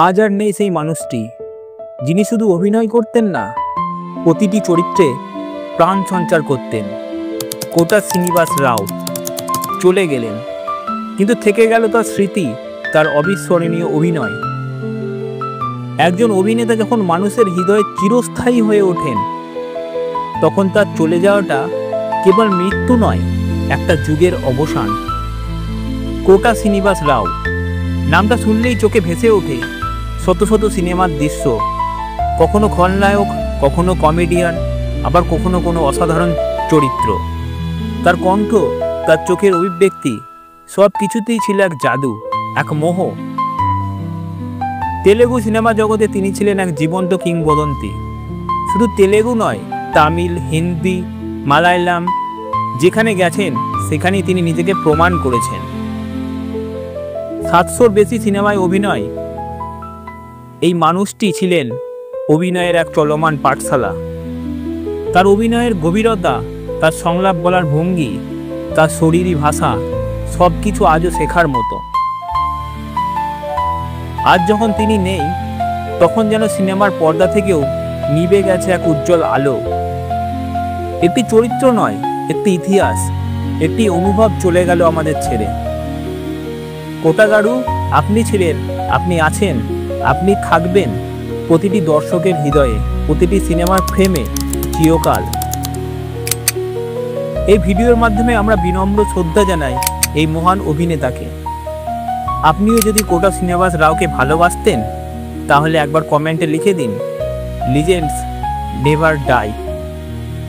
আজ আর নেই সেই মানুষটি, যিনি শুধু অভিনয় করতেন না, প্রতিটি চরিত্রে প্রাণ সঞ্চার করতেন। কোটা শ্রীনিবাস রাও চলে গেলেন, কিন্তু থেকে গেল তার স্মৃতি, তার অবিস্মরণীয় অভিনয়। একজন অভিনেতা যখন মানুষের হৃদয়ে চিরস্থায়ী হয়ে ওঠেন, তখন তার চলে যাওয়াটা কেবল মৃত্যু নয়, একটা যুগের অবসান। কোটা শ্রীনিবাস রাও নামটা শুনলেই চোখে ভেসে ওঠে শত শত সিনেমার দৃশ্য, কখনো খলনায়ক, কখনো কমেডিয়ান, আবার কখনো কোনো অসাধারণ চরিত্র। তার কণ্ঠ, তার চোখের অভিব্যক্তি, সব কিছুতেই ছিল এক জাদু, এক মোহ। তেলেগু সিনেমা জগতে তিনি ছিলেন এক জীবন্ত কিংবদন্তি। শুধু তেলেগু নয়, তামিল, হিন্দি, মালায়ালাম, যেখানে গেছেন সেখানেই তিনি নিজেকে প্রমাণ করেছেন। 700-র বেশি সিনেমায় অভিনয়। এই মানুষটি ছিলেন অভিনয়ের এক চলমান পাঠশালা। তার অভিনয়ের গভীরতা, তার সংলাপ বলার ভঙ্গি, তার শরীরী ভাষা, সব কিছু আজও শেখার মতো। আজ যখন তিনি নেই, তখন যেন সিনেমার পর্দা থেকেও নিভে গেছে এক উজ্জ্বল আলো। একটি চরিত্র নয়, একটি ইতিহাস, একটি অনুভব চলে গেল আমাদের ছেড়ে। কোটা গারু, আপনি ছিলেন, আপনি আছেন, আপনি থাকবেন প্রতিটি দর্শকের হৃদয়ে, প্রতিটি সিনেমার ফ্রেমে চিরকাল। এই ভিডিওর মাধ্যমে আমরা বিনম্র শ্রদ্ধা জানাই এই মহান অভিনেতাকে। আপনিও যদি কোটা শ্রীনিবাস রাওকে ভালোবাসতেন, তাহলে একবার কমেন্টে লিখে দিন, লিজেন্ডস নেভার ডাই।